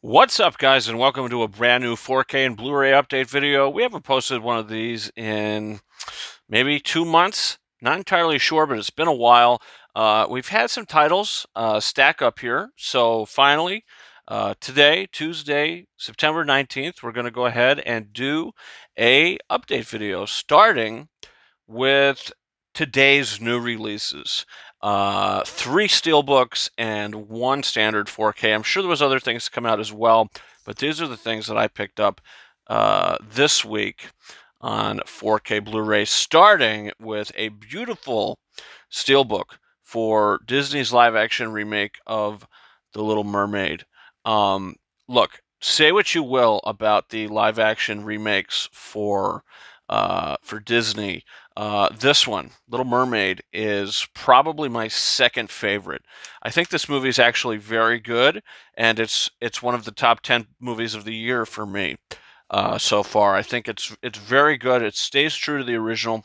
What's up, guys, and welcome to a brand new 4K and Blu-ray update video. We haven't posted one of these in maybe 2 months. Not entirely sure, but it's been a while. We've had some titles stack up here. So finally, today, Tuesday, September 19th, we're going to go ahead and do a update video, starting with today's new releases. Three steelbooks and one standard 4K. I'm sure there was other things to come out as well, but these are the things that I picked up this week on 4K Blu-ray, starting with a beautiful steelbook for Disney's live-action remake of The Little Mermaid. Look, say what you will about the live-action remakes for Disney. This one, Little Mermaid, is probably my second favorite. I think this movie is actually very good, and it's one of the top 10 movies of the year for me so far. I think it's very good. It stays true to the original.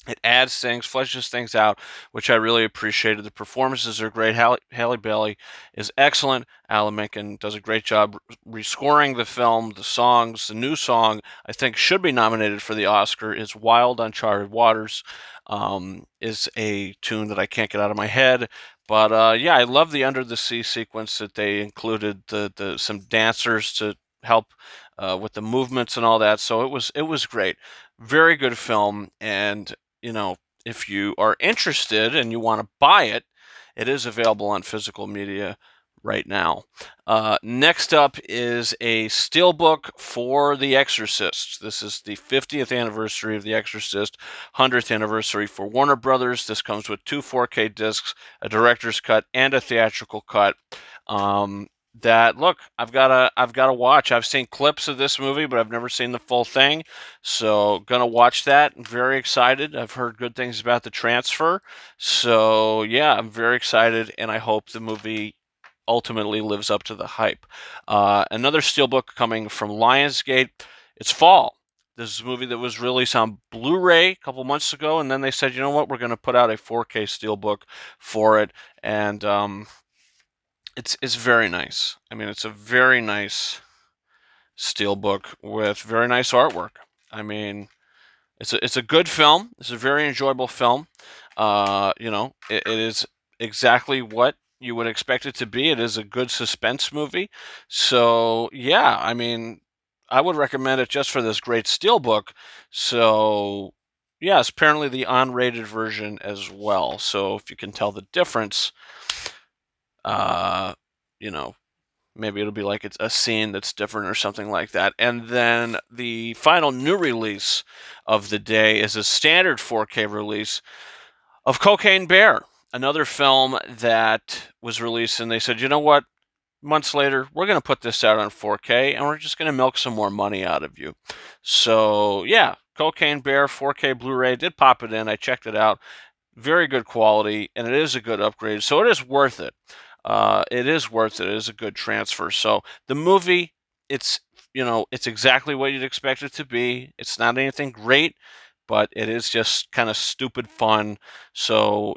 It adds things, fleshes things out, which I really appreciated. The performances are great. Halle Bailey is excellent. Alan Menken does a great job rescoring the film. The songs, the new song, I think should be nominated for the Oscar, is Wild Uncharted Waters. Is a tune that I can't get out of my head. But yeah, I love the Under the Sea sequence that they included some dancers to help with the movements and all that. So it was great. Very good film, and if you are interested and you want to buy it, it is available on physical media right now. Next up is a steelbook for The Exorcist. This is the 50th anniversary of The Exorcist, 100th anniversary for Warner Brothers. This comes with two 4K discs, a director's cut, and a theatrical cut. That look, I've got to watch. I've seen clips of this movie, but I've never seen the full thing. So gonna watch that. I'm very excited. I've heard good things about the transfer. So yeah, I'm very excited, and I hope the movie ultimately lives up to the hype. Another steelbook coming from Lionsgate. It's fall. This is a movie that was released on Blu-ray a couple months ago, and then they said, you know what, we're going to put out a 4K steelbook for it, and it's very nice. I mean, it's a very nice steelbook with very nice artwork. I mean, it's a good film. It's a very enjoyable film. It is exactly what you would expect it to be. It is a good suspense movie. So yeah, I mean, I would recommend it just for this great steelbook. So yes, apparently the unrated version as well. So if you can tell the difference, uh, you know, maybe it'll be like it's a scene that's different or something like that. And then the final new release of the day is a standard 4K release of Cocaine Bear, another film that was released, and they said, you know what? Months later, we're going to put this out on 4K, and we're just going to milk some more money out of you. So, yeah, Cocaine Bear 4K Blu-ray, did pop it in. I checked it out. Very good quality, and it is a good upgrade, so it is worth it. It is worth it. It is a good transfer. So the movie, it's it's exactly what you'd expect it to be. It's not anything great, but it is just kind of stupid fun. So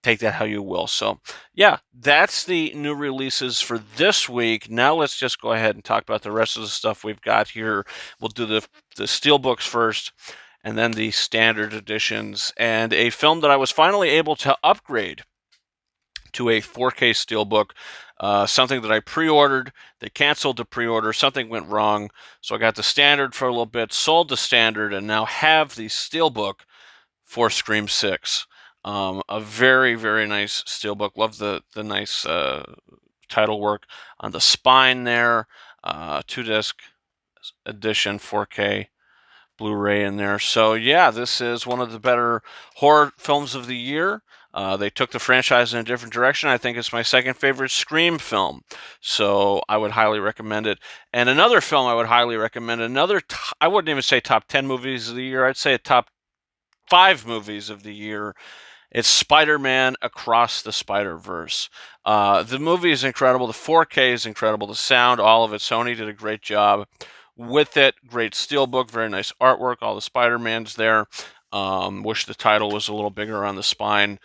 take that how you will. So yeah, that's the new releases for this week. Now let's just go ahead and talk about the rest of the stuff we've got here. We'll do the steelbooks first, and then the standard editions, and a film that I was finally able to upgrade to a 4K steelbook. Something that I pre-ordered, they canceled the pre-order, something went wrong, so I got the standard for a little bit, sold the standard, and now have the steelbook for Scream 6. A very, very nice steelbook. Love the nice title work on the spine there. Two-disc edition, 4K Blu-ray in there. So yeah, this is one of the better horror films of the year. They took the franchise in a different direction. I think it's my second favorite Scream film, so I would highly recommend it. And another film I would highly recommend, I wouldn't even say top 10 movies of the year, I'd say a top 5 movies of the year. It's Spider-Man Across the Spider-Verse. The movie is incredible. The 4K is incredible. The sound, all of it. Sony did a great job with it. Great steelbook, very nice artwork. All the Spider-Mans there. Wish the title was a little bigger on the spine.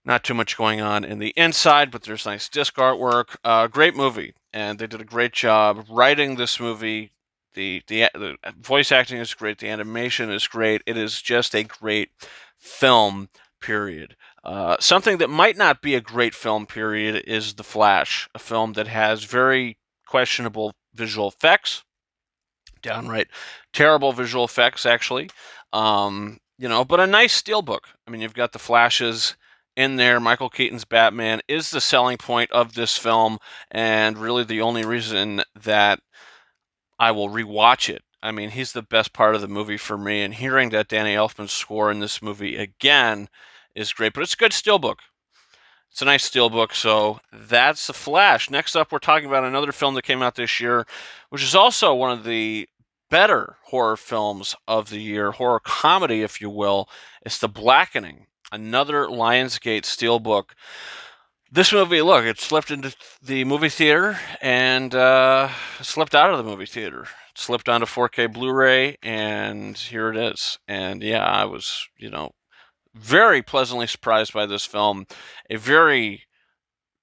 Not too much going on in the inside, but there's nice disc artwork. Great movie, and they did a great job writing this movie. The voice acting is great. The animation is great. It is just a great film. Period. Something that might not be a great film. Period is The Flash, a film that has very questionable visual effects, downright terrible visual effects, actually. But a nice steelbook. I mean, you've got the flashes in there. Michael Keaton's Batman is the selling point of this film, and really the only reason that I will rewatch it. I mean, he's the best part of the movie for me, and hearing that Danny Elfman score in this movie again is great. But it's a good steelbook. It's a nice steelbook, so that's The Flash. Next up, we're talking about another film that came out this year, which is also one of the better horror films of the year, horror comedy, if you will. It's The Blackening, another Lionsgate steelbook. This movie, look, it slipped into the movie theater and slipped out of the movie theater. It slipped onto 4K Blu-ray, and here it is. And yeah, I was, very pleasantly surprised by this film. A very,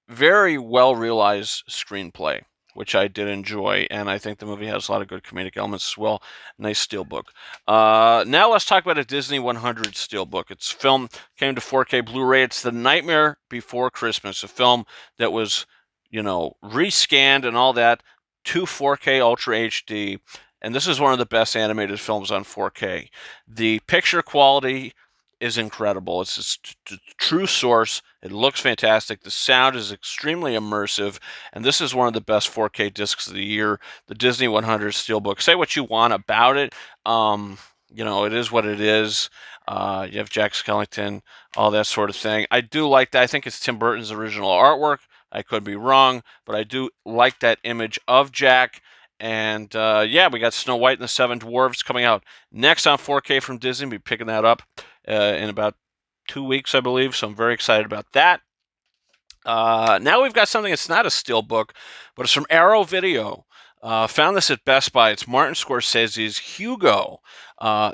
very well realized screenplay, which I did enjoy, and I think the movie has a lot of good comedic elements as well. Nice steelbook. Now let's talk about a Disney 100 steelbook. Its film came to 4K Blu-ray. It's The Nightmare Before Christmas, a film that was, rescanned and all that to 4K Ultra HD. And this is one of the best animated films on 4K. The picture quality is incredible. It's a true source. It looks fantastic. The sound is extremely immersive, and this is one of the best 4K discs of the year. The Disney 100 Steelbook. Say what you want about it. It is what it is. You have Jack Skellington, all that sort of thing. I do like that. I think it's Tim Burton's original artwork. I could be wrong, but I do like that image of Jack. And we got Snow White and the Seven Dwarfs coming out next on 4K from Disney. We'll be picking that up in about 2 weeks, I believe. So I'm very excited about that. Now we've got something that's not a steelbook, but it's from Arrow Video. Found this at Best Buy. It's Martin Scorsese's Hugo.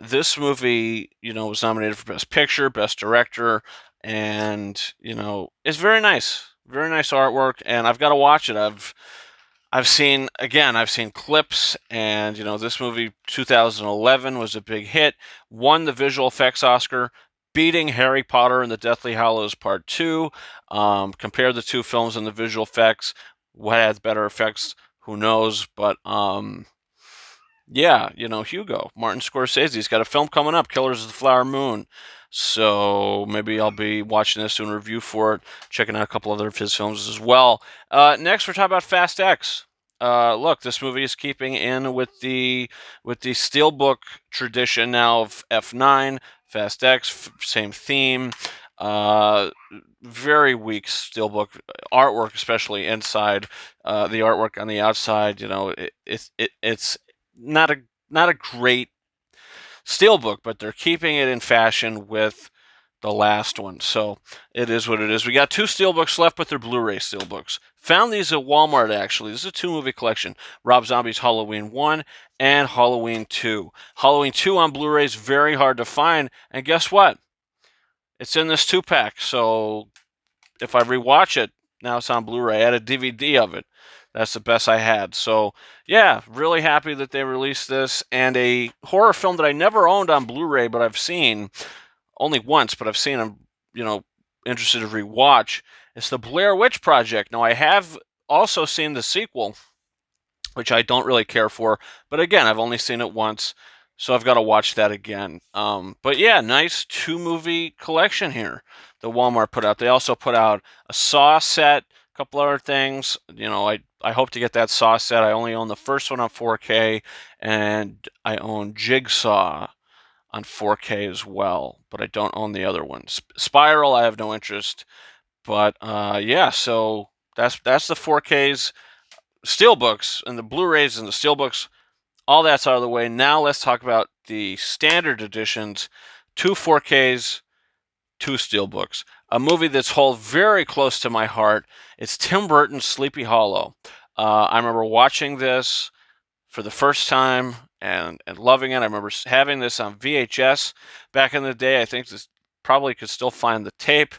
This movie, was nominated for Best Picture, Best Director, and it's very nice. Very nice artwork, and I've got to watch it. I've seen clips, and this movie 2011 was a big hit, won the visual effects Oscar, beating Harry Potter and the Deathly Hallows Part 2. Compare the two films and the visual effects. What has better effects? Who knows? But Hugo, Martin Scorsese's got a film coming up, Killers of the Flower Moon. So maybe I'll be watching this, doing a review for it, checking out a couple other of his films as well. Next, we're talking about Fast X. Look, this movie is keeping in with the steelbook tradition now of F9, Fast X, same theme. Very weak steelbook artwork, especially inside. The artwork on the outside, it's not a great steelbook, but they're keeping it in fashion with the last one. So it is what it is. We got 2 steelbooks left, but they're Blu-ray steelbooks. Found these at Walmart, actually. This is a 2-movie collection. Rob Zombie's Halloween 1 and Halloween 2. Halloween 2 on Blu-ray is very hard to find, and guess what? It's in this 2-pack, so if I rewatch it, now it's on Blu-ray. I had a DVD of it. That's the best I had. So, yeah, really happy that they released this. And a horror film that I never owned on Blu-ray, but I've seen only once, but I've seen them, interested to rewatch. It's the Blair Witch Project. Now, I have also seen the sequel, which I don't really care for. But again, I've only seen it once, so I've got to watch that again. But yeah, nice 2-movie collection here that Walmart put out. They also put out a Saw set, a couple other things. I hope to get that Saw set. I only own the first one on 4K, and I own Jigsaw on 4K as well, but I don't own the other ones. Spiral, I have no interest. But so that's the 4Ks, steelbooks, and the Blu-rays and the steelbooks. All that's out of the way. Now let's talk about the standard editions, 2 4Ks, 2 steelbooks. A movie that's held very close to my heart. It's Tim Burton's Sleepy Hollow. I remember watching this for the first time and loving it. I remember having this on VHS back in the day. I think this probably could still find the tape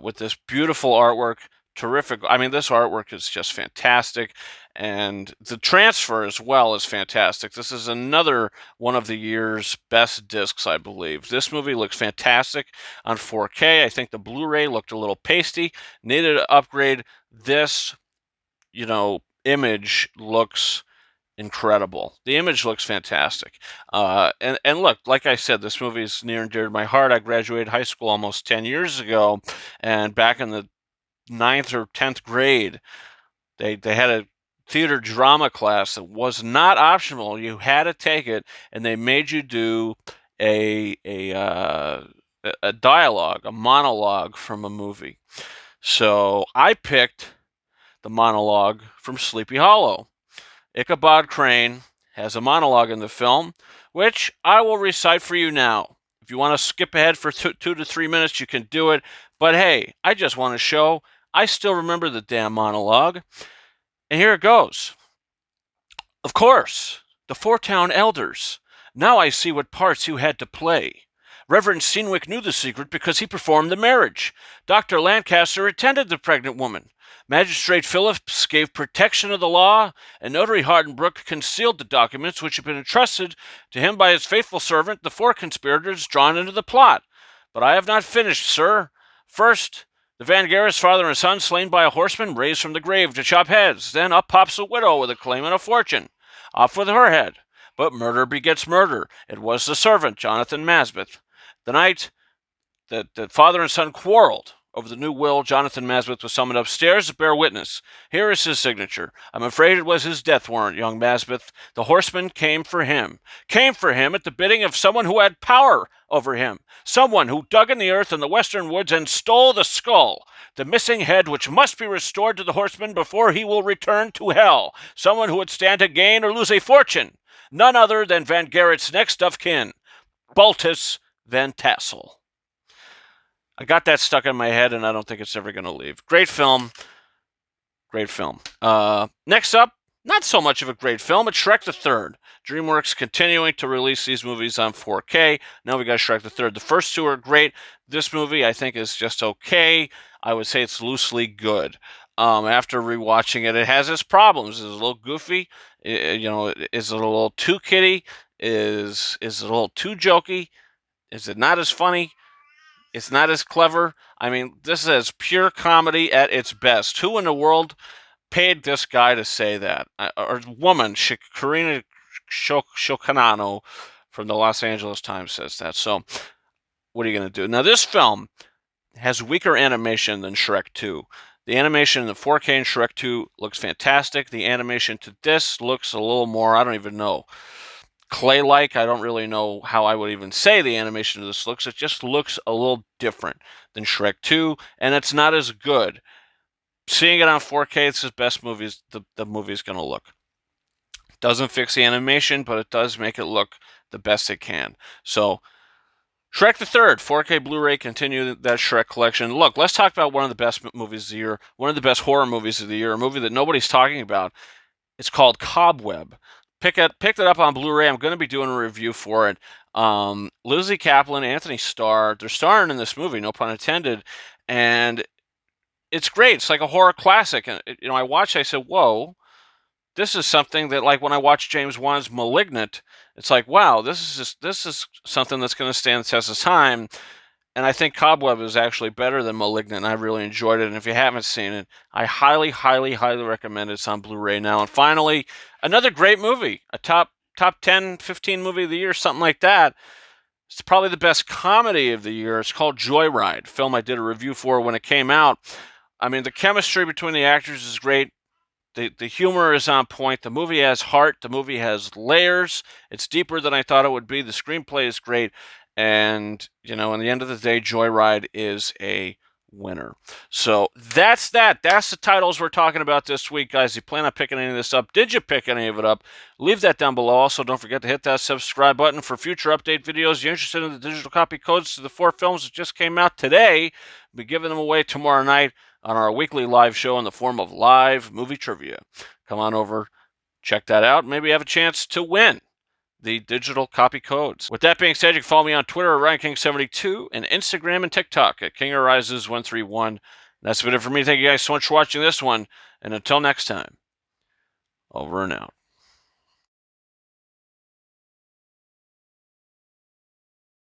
with this beautiful artwork. Terrific. I mean, this artwork is just fantastic. And the transfer as well is fantastic. This is another one of the year's best discs, I believe. This movie looks fantastic on 4K. I think the Blu-ray looked a little pasty. Needed to upgrade. This, image looks incredible. The image looks fantastic. And look, like I said, this movie is near and dear to my heart. I graduated high school almost 10 years ago, and back in the 9th or 10th grade, they had a theater drama class that was not optional. You had to take it, and they made you do a dialogue, a monologue from a movie. So I picked the monologue from Sleepy Hollow. Ichabod Crane has a monologue in the film, which I will recite for you now. If you want to skip ahead for 2 to 3 minutes, you can do it. But hey, I just want to show I still remember the damn monologue. And here it goes. Of course, the Four-Town Elders. Now I see what parts you had to play. Reverend Senwick knew the secret because he performed the marriage. Dr. Lancaster attended the pregnant woman. Magistrate Phillips gave protection of the law, and Notary Hardenbrook concealed the documents which had been entrusted to him by his faithful servant, the four conspirators drawn into the plot. But I have not finished, sir. First, the Van Garris father and son slain by a horseman raised from the grave to chop heads. Then up pops a widow with a claim and a fortune. Off with her head. But murder begets murder. It was the servant, Jonathan Masbeth. The night that the father and son quarreled over the new will, Jonathan Masbeth was summoned upstairs to bear witness. Here is his signature. I'm afraid it was his death warrant, young Masbeth. The horseman came for him. Came for him at the bidding of someone who had power over him. Someone who dug in the earth in the western woods and stole the skull, the missing head which must be restored to the horseman before he will return to hell. Someone who would stand to gain or lose a fortune. None other than Van Garrett's next of kin, Baltus Van Tassel. I got that stuck in my head, and I don't think it's ever going to leave. Great film. Great film. Next up, not so much of a great film, it's Shrek the Third. DreamWorks continuing to release these movies on 4K. Now we got Shrek the Third. The first two are great. This movie, I think, is just okay. I would say it's loosely good. After rewatching it, it has its problems. It's a little goofy. Is it a little too kiddie? Is it a little too jokey? Is it not as funny? It's not as clever. I mean, this is pure comedy at its best. Who in the world paid this guy to say that? Or woman, Karina Shokanano from the Los Angeles Times says that. So, what are you going to do? Now, this film has weaker animation than Shrek 2. The animation in the 4K in Shrek 2 looks fantastic. The animation to this looks a little more, I don't even know, clay-like. I don't really know how I would even say the animation of this looks. It just looks a little different than Shrek 2, and it's not as good. Seeing it on 4K, it's the best movies the movie's going to look. Doesn't fix the animation, but it does make it look the best it can. So, Shrek the Third, 4K Blu-ray, continue that Shrek collection. Look, let's talk about one of the best movies of the year, one of the best horror movies of the year, a movie that nobody's talking about. It's called Cobweb. Picked it up on Blu-ray. I'm going to be doing a review for it. Lizzie Kaplan, Anthony Starr, they're starring in this movie, no pun intended, and it's great. It's like a horror classic. And I watched it, I said, whoa, this is something that, like, when I watched James Wan's *Malignant*, it's like, wow, this is something that's going to stand the test of time. And I think Cobweb is actually better than *Malignant*. I really enjoyed it. And if you haven't seen it, I highly, highly, highly recommend it. It's on Blu-ray now. And finally, another great movie, a top 10, 15 movie of the year, something like that. It's probably the best comedy of the year. It's called Joyride, a film I did a review for when it came out. I mean, the chemistry between the actors is great. The humor is on point. The movie has heart. The movie has layers. It's deeper than I thought it would be. The screenplay is great. And, in the end of the day, Joyride is a winner. So that's that. That's the titles we're talking about this week, guys. You plan on picking any of this up? Did you pick any of it up? Leave that down below. Also, don't forget to hit that subscribe button for future update videos. You're interested in the digital copy codes to the 4 films that just came out today? We'll be giving them away tomorrow night on our weekly live show in the form of live movie trivia. Come on over, check that out. Maybe have a chance to win the digital copy codes. With that being said, you can follow me on Twitter at RyanKing72 and Instagram and TikTok at KingArises131. That's been it for me. Thank you guys so much for watching this one, and until next time, over and out.